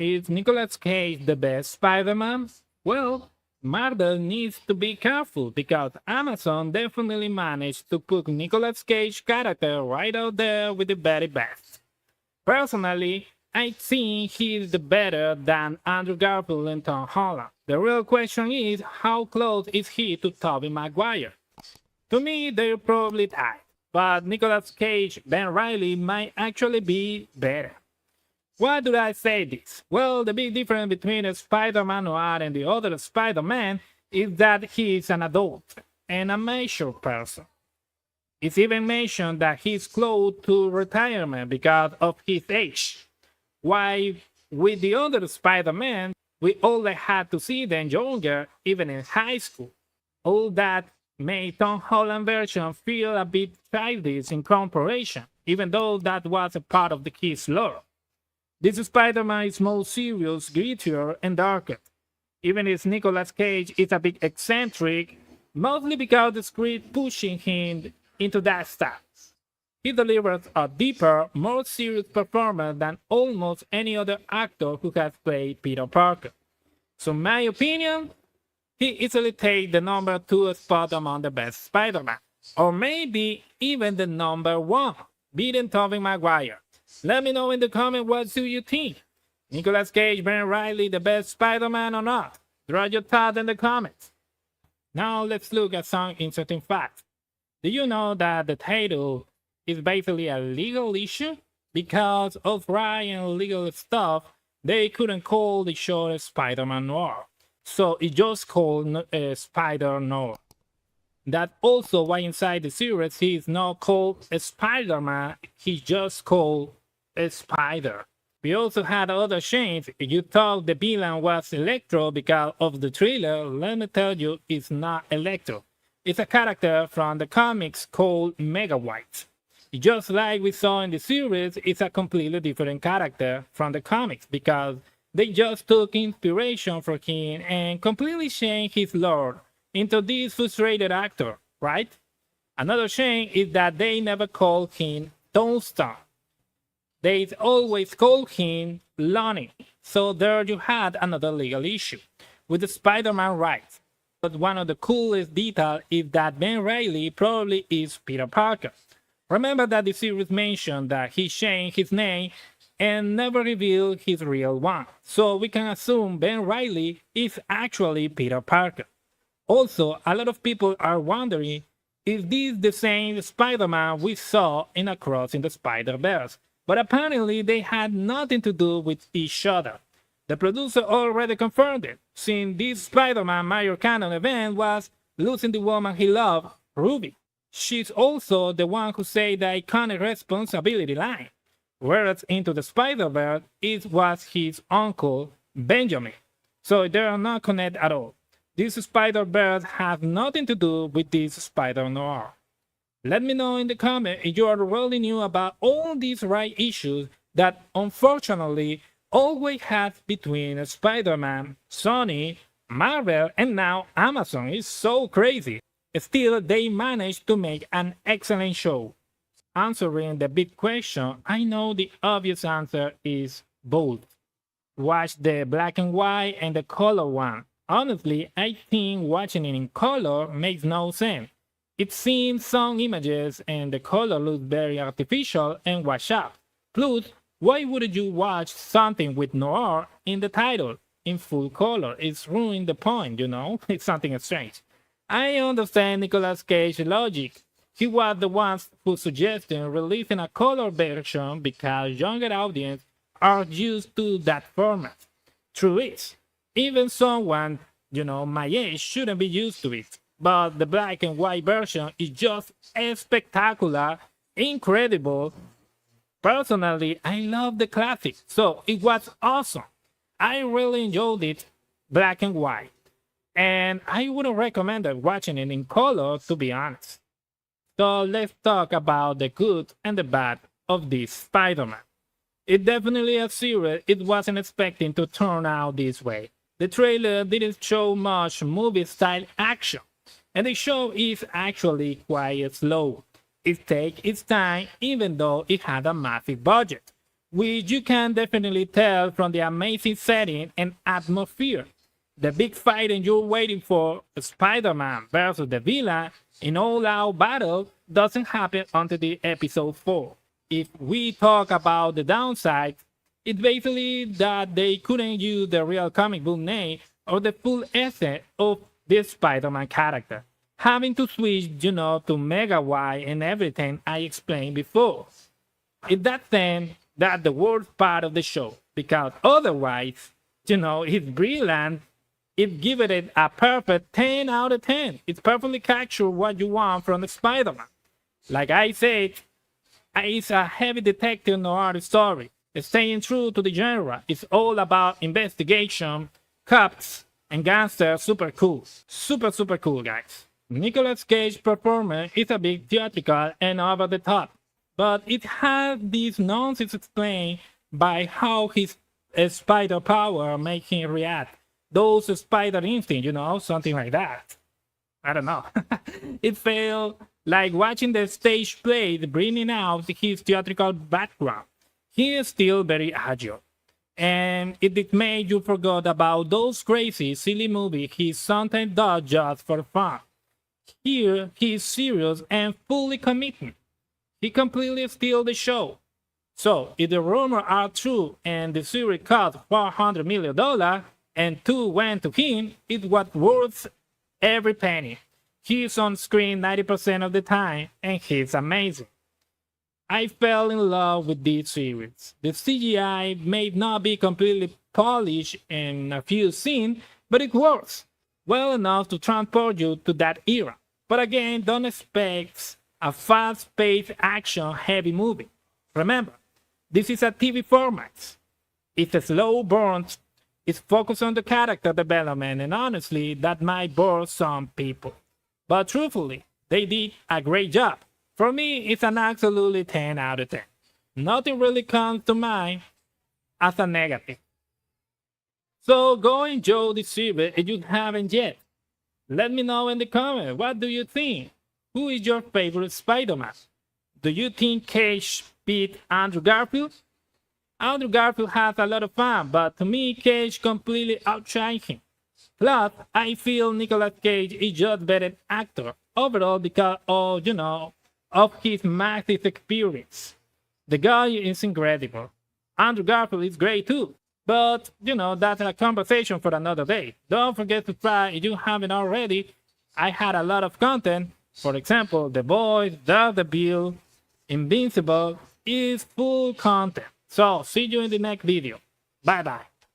Is Nicolas Cage the best Spider-Man? Well, Marvel needs to be careful because Amazon definitely managed to put Nicolas Cage character right out there with the very best. Personally, I think he's the better than Andrew Garfield and Tom Holland. The real question is how close is he to Tobey Maguire? To me, they're probably tied, but Nicolas Cage, Ben Reilly might actually be better. Why do I say this? Well, the big difference between Spider-Man Noir and the other Spider-Man is that he is an adult and a mature person. It's even mentioned that he's close to retirement because of his age. While with the other Spider-Man, we only had to see them younger, even in high school. All that made Tom Holland version feel a bit childish in comparison, even though that was a part of the kid's lore. This Spider-Man is more serious, grittier, and darker. Even if Nicolas Cage is a bit eccentric, mostly because the script pushing him into that stance. He delivers a deeper, more serious performance than almost any other actor who has played Peter Parker. So in my opinion, he easily takes the number 2 spot among the best Spider-Man. Or maybe even the number 1, beating Tobey Maguire. Let me know in the comments what do you think. Nicolas Cage, Ben Reilly, the best Spider-Man or not? Drop your thoughts in the comments. Now let's look at some interesting facts. Do you know that the title is basically a legal issue? Because of right and legal stuff, they couldn't call the show Spider-Man Noir. So it just called Spider-Noir. That's also why inside the series he is not called a Spider-Man, he's just called a Spider. We also had other changes. If you thought the villain was Electro because of the trailer, let me tell you, it's not Electro. It's a character from the comics called Maguire. Just like we saw in the series, it's a completely different character from the comics because they just took inspiration from him and completely changed his lore into this frustrated actor, right? Another change is that they never called him Tombstone. They always called him Lonnie. So there you had another legal issue with the Spider-Man rights. But one of the coolest details is that Ben Reilly probably is Peter Parker. Remember that the series mentioned that he changed his name and never revealed his real one. So we can assume Ben Reilly is actually Peter Parker. Also, a lot of people are wondering, is this the same Spider-Man we saw in Across in the Spider-Verse? But apparently they had nothing to do with each other. The producer already confirmed it, since this Spider-Man major canon event was losing the woman he loved, Ruby. She's also the one who said the iconic responsibility line, whereas Into the Spider-Verse it was his uncle, Benjamin. So they are not connected at all. This Spider-Verse has nothing to do with this Spider-Noir. Let me know in the comments if you already knew about all these right issues that unfortunately always had between Spider-Man, Sony, Marvel, and now Amazon. It's so crazy. Still, they managed to make an excellent show. Answering the big question, I know the obvious answer is both. Watch the black and white and the color one. Honestly, I think watching it in color makes no sense. It seems some images and the color looks very artificial and washed out. Plus, why would you watch something with noir in the title in full color? It's ruining the point, you know? It's something strange. I understand Nicolas Cage's logic. He was the one who suggested releasing a color version because younger audiences are used to that format. True is, even someone, my age shouldn't be used to it. But the black and white version is just spectacular, incredible. Personally, I love the classic, so it was awesome. I really enjoyed it, black and white. And I wouldn't recommend watching it in color, to be honest. So let's talk about the good and the bad of this Spider-Man. It's definitely a series it wasn't expecting to turn out this way. The trailer didn't show much movie-style action, and the show is actually quite slow. It takes its time even though it had a massive budget. which you can definitely tell from the amazing setting and atmosphere. The big fight and you're waiting for, Spider-Man versus the villain in all-out battle, doesn't happen until the episode 4. If we talk about the downside, it's basically that they couldn't use the real comic book name or the full essence of this Spider-Man character, having to switch, to Maguire and everything I explained before. In that sense, that's the worst part of the show, because otherwise, it's brilliant. It given it a perfect 10 out of 10. It's perfectly captured what you want from the Spider-Man. Like I said, it's a heavy detective noir story. Staying true to the genre. It's all about investigation, cops, and gangsters. Super cool. Super cool, guys. Nicolas Cage's performance is a bit theatrical and over the top, but it has this nonsense explained by how his spider power make him react. Those spider instincts, something like that. I don't know. It felt like watching the stage play, bringing out his theatrical background. He is still very agile, and it made you forget about those crazy, silly movies he sometimes does just for fun. Here, he is serious and fully committed. He completely steals the show. So, if the rumors are true and the series cost $400 million and 2 went to him, it was worth every penny. He's on screen 90% of the time, and he's amazing. I fell in love with this series. The CGI may not be completely polished in a few scenes, but it works well enough to transport you to that era. But again, don't expect a fast-paced, action-heavy movie. Remember, this is a TV format. It's a slow burn. It's focused on the character development, and honestly, that might bore some people. But truthfully, they did a great job. For me, it's an absolutely 10 out of 10. Nothing really comes to mind as a negative. So go enjoy the series if you haven't yet. Let me know in the comments, what do you think? Who is your favorite Spider-Man? Do you think Cage beat Andrew Garfield? Andrew Garfield has a lot of fun, but to me, Cage completely outshined him. Plus, I feel Nicolas Cage is just better actor overall because of his massive experience. The guy is incredible. Andrew Garfield is great too. But, that's a conversation for another day. Don't forget to subscribe if you haven't already. I had a lot of content. For example, The Boys, The Bill, Invincible is full content. So, see you in the next video. Bye bye.